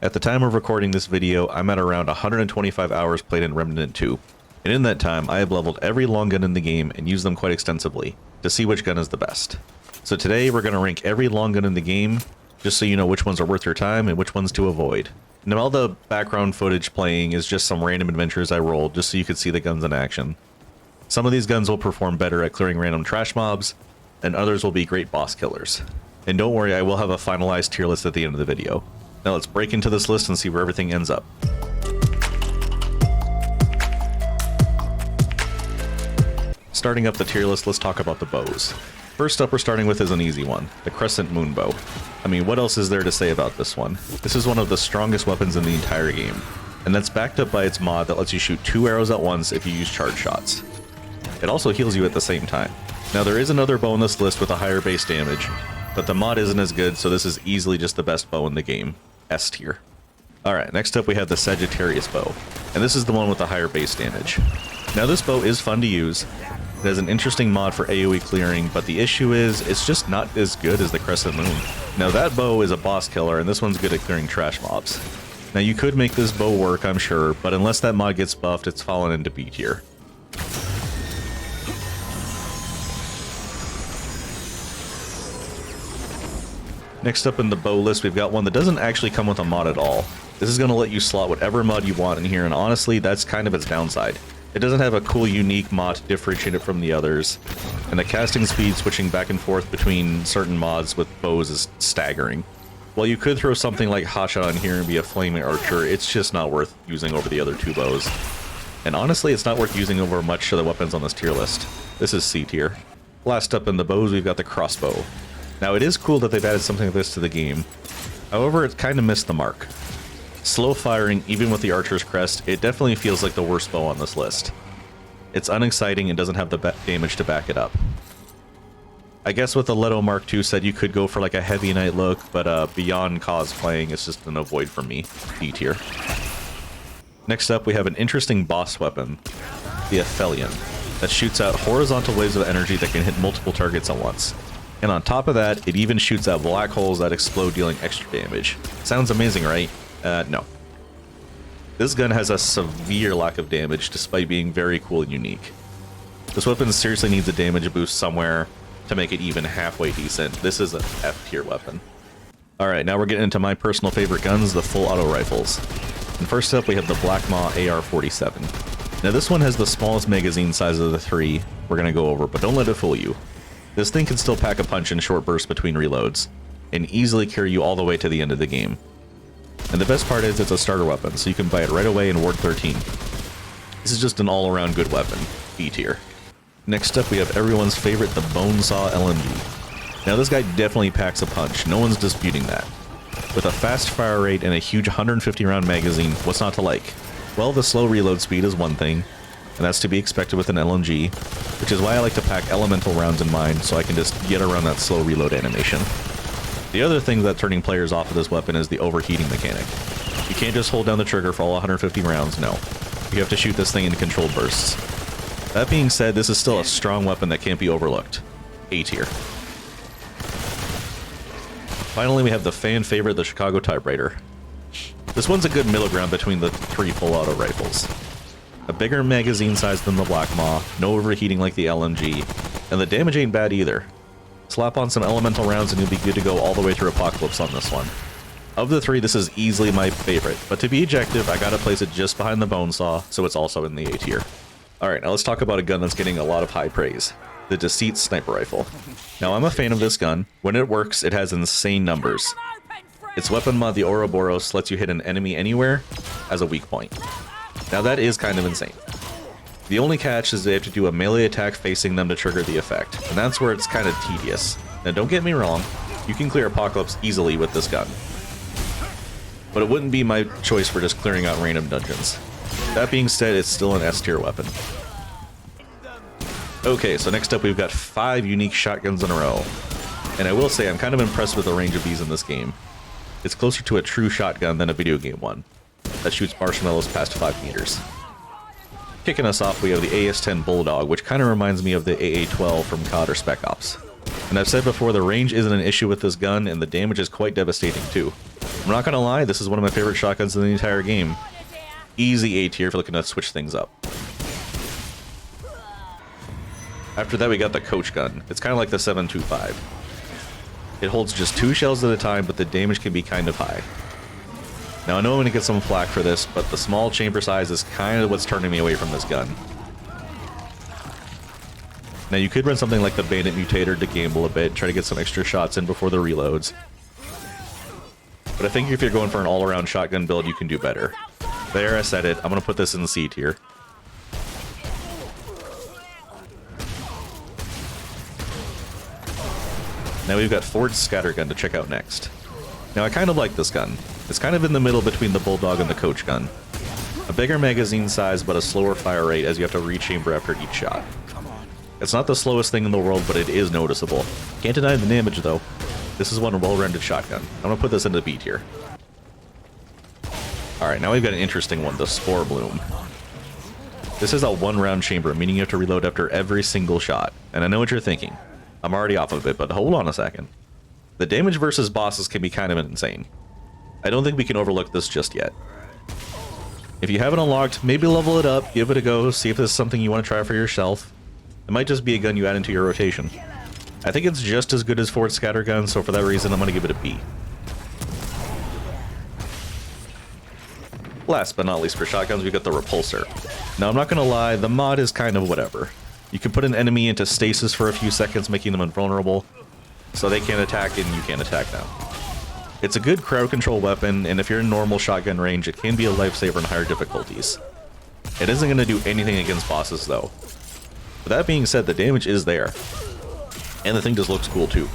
At the time of recording this video, I'm at around 125 hours played in Remnant 2, and in that time I have leveled every long gun in the game and used them quite extensively to see which gun is the best. So today we're going to rank every long gun in the game, just so you know which ones are worth your time and which ones to avoid. Now all the background footage playing is just some random adventures I rolled just so you could see the guns in action. Some of these guns will perform better at clearing random trash mobs, and others will be great boss killers. And don't worry, I will have a finalized tier list at the end of the video. Now let's break into this list and see where everything ends up. Starting up the tier list, let's talk about the bows. First up we're starting with is an easy one, the Crescent Moon bow. I mean, what else is there to say about this one? This is one of the strongest weapons in the entire game, and that's backed up by its mod that lets you shoot 2 arrows at once if you use charge shots. It also heals you at the same time. Now there is another bow on this list with a higher base damage, but the mod isn't as good, so this is easily just the best bow in the game. S tier. Alright, next up we have the Sagittarius bow, and this is the one with the higher base damage. Now this bow is fun to use. It has an interesting mod for AoE clearing, but the issue is, it's just not as good as the Crescent Moon. Now that bow is a boss killer, and this one's good at clearing trash mobs. Now you could make this bow work, I'm sure, but unless that mod gets buffed, it's fallen into B tier. Next up in the bow list, we've got one that doesn't actually come with a mod at all. This is going to let you slot whatever mod you want in here, and honestly, that's kind of its downside. It doesn't have a cool, unique mod to differentiate it from the others, and the casting speed switching back and forth between certain mods with bows is staggering. While you could throw something like Hotshot on here and be a flaming archer, it's just not worth using over the other two bows. And honestly, it's not worth using over much of the weapons on this tier list. This is C tier. Last up in the bows, we've got the Crossbow. Now it is cool that they've added something like this to the game, however it kind of missed the mark. Slow firing, even with the Archer's Crest, it definitely feels like the worst bow on this list. It's unexciting and doesn't have the damage to back it up. I guess with the Leto Mark II set you could go for like a Heavy Knight look, but beyond cosplaying it's just an avoid for me, D tier. Next up we have an interesting boss weapon, the Aphelion, that shoots out horizontal waves of energy that can hit multiple targets at once. And on top of that, it even shoots out black holes that explode, dealing extra damage. Sounds amazing, right? No. This gun has a severe lack of damage, despite being very cool and unique. This weapon seriously needs a damage boost somewhere to make it even halfway decent. This is an F tier weapon. Alright, now we're getting into my personal favorite guns, the full auto rifles. And first up, we have the Blackmaw AR-47. Now this one has the smallest magazine size of the three we're going to go over, but don't let it fool you. This thing can still pack a punch in short bursts between reloads, and easily carry you all the way to the end of the game. And the best part is it's a starter weapon, so you can buy it right away in Ward 13. This is just an all-around good weapon, B tier. Next up we have everyone's favorite, the Bonesaw LMG. Now this guy definitely packs a punch, no one's disputing that. With a fast fire rate and a huge 150 round magazine, what's not to like? Well, the slow reload speed is one thing, and that's to be expected with an LMG, which is why I like to pack elemental rounds in mine, so I can just get around that slow reload animation. The other thing that's turning players off of this weapon is the overheating mechanic. You can't just hold down the trigger for all 150 rounds, no. You have to shoot this thing in controlled bursts. That being said, this is still a strong weapon that can't be overlooked. A tier. Finally, we have the fan favorite, the Chicago Typewriter. This one's a good middle ground between the three full auto rifles. A bigger magazine size than the Blackmaw, no overheating like the LMG, and the damage ain't bad either. Slap on some elemental rounds and you'll be good to go all the way through Apocalypse on this one. Of the three, this is easily my favorite, but to be objective, I gotta place it just behind the Bonesaw, so it's also in the A tier. Alright, now let's talk about a gun that's getting a lot of high praise, the Deceit sniper rifle. Now I'm a fan of this gun. When it works, it has insane numbers. Its weapon mod, the Ouroboros, lets you hit an enemy anywhere as a weak point. Now that is kind of insane. The only catch is they have to do a melee attack facing them to trigger the effect, and that's where it's kind of tedious. Now don't get me wrong, you can clear Apocalypse easily with this gun, but it wouldn't be my choice for just clearing out random dungeons. That being said, it's still an S tier weapon. Okay, so next up we've got 5 unique shotguns in a row, and I will say I'm kind of impressed with the range of these in this game. It's closer to a true shotgun than a video game one that shoots marshmallows past 5 meters. Kicking us off, we have the AS-10 Bulldog, which kind of reminds me of the AA-12 from COD or Spec Ops. And I've said before, the range isn't an issue with this gun, and the damage is quite devastating too. I'm not gonna lie, this is one of my favorite shotguns in the entire game. Easy A tier if you're looking to switch things up. After that, we got the coach gun. It's kind of like the 7.25. It holds just 2 shells at a time, but the damage can be kind of high. Now, I know I'm going to get some flack for this, but the small chamber size is kind of what's turning me away from this gun. Now, you could run something like the Bandit Mutator to gamble a bit, try to get some extra shots in before the reloads. But I think if you're going for an all-around shotgun build, you can do better. There, I said it. I'm going to put this in C tier. Now we've got Ford's Scattergun to check out next. Now I kind of like this gun. It's kind of in the middle between the Bulldog and the coach gun. A bigger magazine size, but a slower fire rate as you have to rechamber after each shot. It's not the slowest thing in the world, but it is noticeable. Can't deny the damage though. This is one well-rounded shotgun. I'm gonna put this into B tier. Alright, now we've got an interesting one, the Sporebloom. This is a 1-round chamber, meaning you have to reload after every single shot. And I know what you're thinking. I'm already off of it, but hold on a second. The damage versus bosses can be kind of insane. I don't think we can overlook this just yet. If you haven't unlocked, maybe level it up, give it a go, see if this is something you want to try for yourself. It might just be a gun you add into your rotation. I think it's just as good as Ford's Scattergun, so for that reason I'm going to give it a B. Last but not least for shotguns, we've got the Repulsor. Now I'm not going to lie, the mod is kind of whatever. You can put an enemy into stasis for a few seconds, making them invulnerable, so they can't attack and you can't attack them. It's a good crowd control weapon, and if you're in normal shotgun range, it can be a lifesaver in higher difficulties. It isn't going to do anything against bosses though. But that being said, the damage is there. And the thing just looks cool too.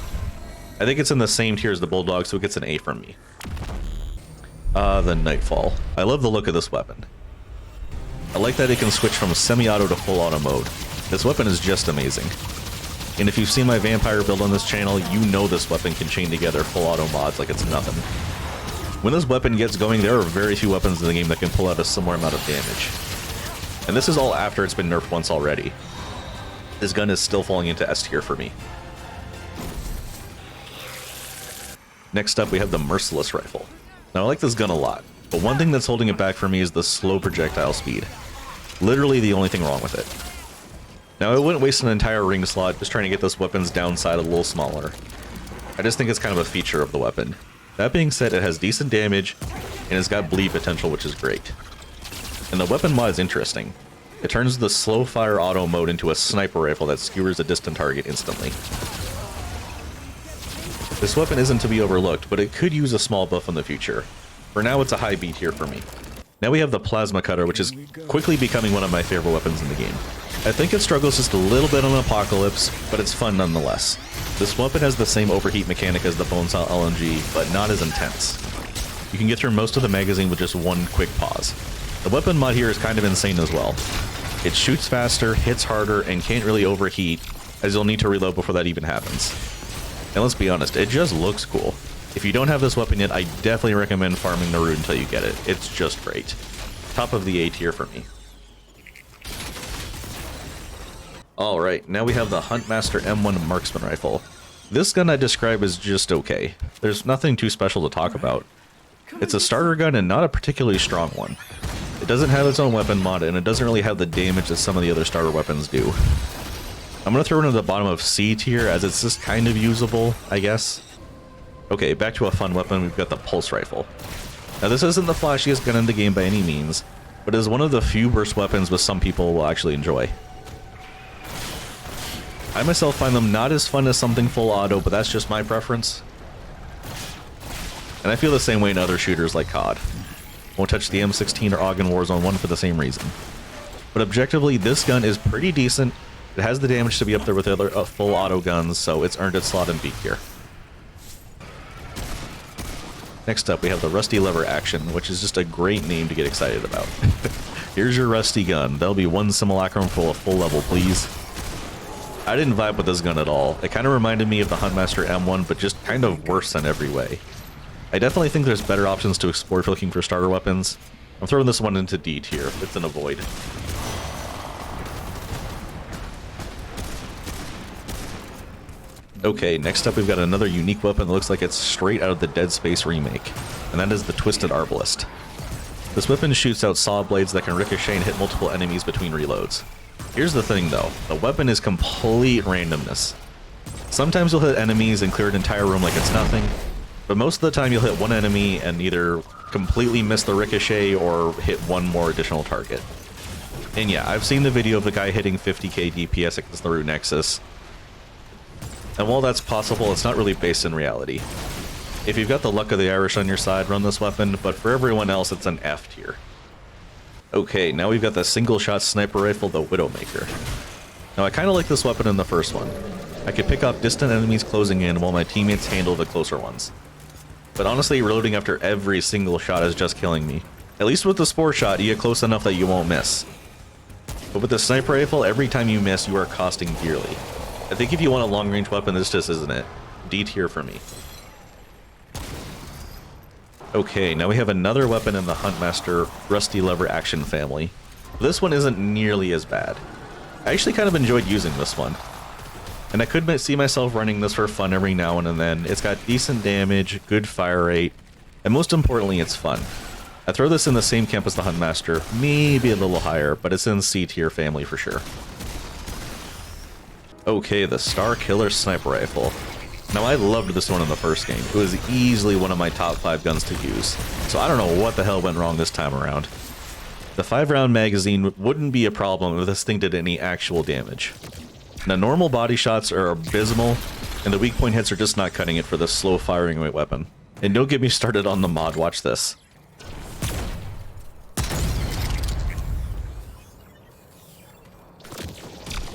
I think it's in the same tier as the Bulldog, so it gets an A from me. The Nightfall. I love the look of this weapon. I like that it can switch from semi-auto to full auto mode. This weapon is just amazing. And if you've seen my vampire build on this channel, you know this weapon can chain together full auto mods like it's nothing. When this weapon gets going, there are very few weapons in the game that can pull out a similar amount of damage. And this is all after it's been nerfed once already. This gun is still falling into S tier for me. Next up, we have the Merciless rifle. Now, I like this gun a lot, but one thing that's holding it back for me is the slow projectile speed. Literally the only thing wrong with it. Now, I wouldn't waste an entire ring slot just trying to get this weapon's downside a little smaller. I just think it's kind of a feature of the weapon. That being said, it has decent damage, and it's got bleed potential, which is great. And the weapon mod is interesting. It turns the slow fire auto mode into a sniper rifle that skewers a distant target instantly. This weapon isn't to be overlooked, but it could use a small buff in the future. For now, it's a high B tier for me. Now we have the Plasma Cutter, which is quickly becoming one of my favorite weapons in the game. I think it struggles just a little bit on Apocalypse, but it's fun nonetheless. This weapon has the same overheat mechanic as the Bonesaw LMG, but not as intense. You can get through most of the magazine with just one quick pause. The weapon mod here is kind of insane as well. It shoots faster, hits harder, and can't really overheat, as you'll need to reload before that even happens. And let's be honest, it just looks cool. If you don't have this weapon yet, I definitely recommend farming the root until you get it. It's just great. Top of the A tier for me. Alright, now we have the Huntmaster M1 Marksman Rifle. This gun I describe as just okay. There's nothing too special to talk about. It's a starter gun and not a particularly strong one. It doesn't have its own weapon mod, and it doesn't really have the damage that some of the other starter weapons do. I'm going to throw it into the bottom of C tier, as it's just kind of usable, I guess. Okay, back to a fun weapon, we've got the Pulse Rifle. Now this isn't the flashiest gun in the game by any means, but it is one of the few burst weapons which some people will actually enjoy. I myself find them not as fun as something full auto, but that's just my preference. And I feel the same way in other shooters like COD. Won't touch the M16 or AUG in Warzone 1 for the same reason. But objectively, this gun is pretty decent. It has the damage to be up there with other full auto guns, so it's earned its slot in B tier. Next up, we have the Rusty Lever Action, which is just a great name to get excited about. Here's your rusty gun. There'll be one simulacrum full of full level, please. I didn't vibe with this gun at all. It kind of reminded me of the Huntmaster M1, but just kind of worse in every way. I definitely think there's better options to explore if you're looking for starter weapons. I'm throwing this one into D tier. It's an avoid. Okay, next up we've got another unique weapon that looks like it's straight out of the Dead Space remake. and that is the Twisted Arbalest. This weapon shoots out saw blades that can ricochet and hit multiple enemies between reloads. Here's the thing though, the weapon is complete randomness. Sometimes you'll hit enemies and clear an entire room like it's nothing, but most of the time you'll hit one enemy and either completely miss the ricochet or hit one more additional target. And yeah, I've seen the video of the guy hitting 50k DPS against the Root Nexus, and while that's possible, it's not really based in reality. If you've got the luck of the Irish on your side, run this weapon, but for everyone else, it's an F tier. Okay, now we've got the single-shot sniper rifle, the Widowmaker. Now, I kind of like this weapon in the first one. I could pick off distant enemies closing in while my teammates handle the closer ones. But honestly, reloading after every single shot is just killing me. At least with the Spore shot, you get close enough that you won't miss. But with the sniper rifle, every time you miss, you are costing dearly. I think if you want a long-range weapon, this just isn't it. D tier for me. Okay, now we have another weapon in the Huntmaster Rusty Lever Action family. This one isn't nearly as bad. I actually kind of enjoyed using this one. And I could see myself running this for fun every now and then. It's got decent damage, good fire rate, and most importantly, it's fun. I throw this in the same camp as the Huntmaster, maybe a little higher, but it's in C tier family for sure. Okay, the Starkiller Sniper Rifle. Now, I loved this one in the first game. It was easily one of my top 5 guns to use, so I don't know what the hell went wrong this time around. The 5-round magazine wouldn't be a problem if this thing did any actual damage. Now, normal body shots are abysmal, and the weak point hits are just not cutting it for this slow-firing weapon. And don't get me started on the mod, watch this.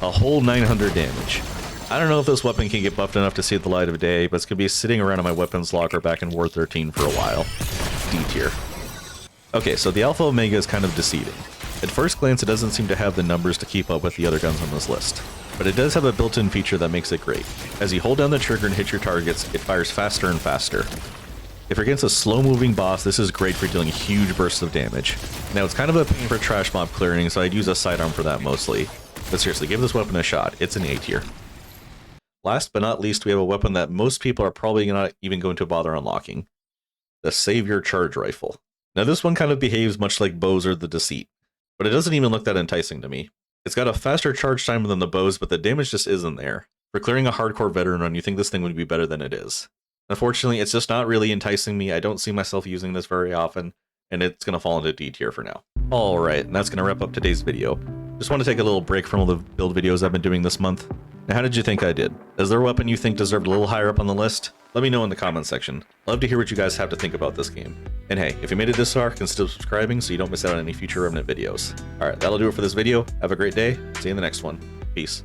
A whole 900 damage. I don't know if this weapon can get buffed enough to see the light of day, but it's going to be sitting around in my weapons locker back in War 13 for a while. D tier. Okay, so the Alpha Omega is kind of deceiving. At first glance, it doesn't seem to have the numbers to keep up with the other guns on this list. But it does have a built-in feature that makes it great. As you hold down the trigger and hit your targets, it fires faster and faster. If you're against a slow-moving boss, this is great for dealing huge bursts of damage. Now, it's kind of a pain for trash mob clearing, so I'd use a sidearm for that mostly. But seriously, give this weapon a shot. It's an A tier. Last but not least, we have a weapon that most people are probably not even going to bother unlocking. The Savior Charge Rifle. Now this one kind of behaves much like bows or the Deceit, but it doesn't even look that enticing to me. It's got a faster charge time than the bows, but the damage just isn't there. For clearing a hardcore veteran run, you think this thing would be better than it is. Unfortunately, it's just not really enticing me. I don't see myself using this very often, and it's going to fall into D tier for now. Alright, and that's going to wrap up today's video. Just want to take a little break from all the build videos I've been doing this month. Now, how did you think I did? Is there a weapon you think deserved a little higher up on the list? Let me know in the comments section. Love to hear what you guys have to think about this game. And hey, if you made it this far, consider subscribing so you don't miss out on any future Remnant videos. Alright, that'll do it for this video. Have a great day. See you in the next one. Peace.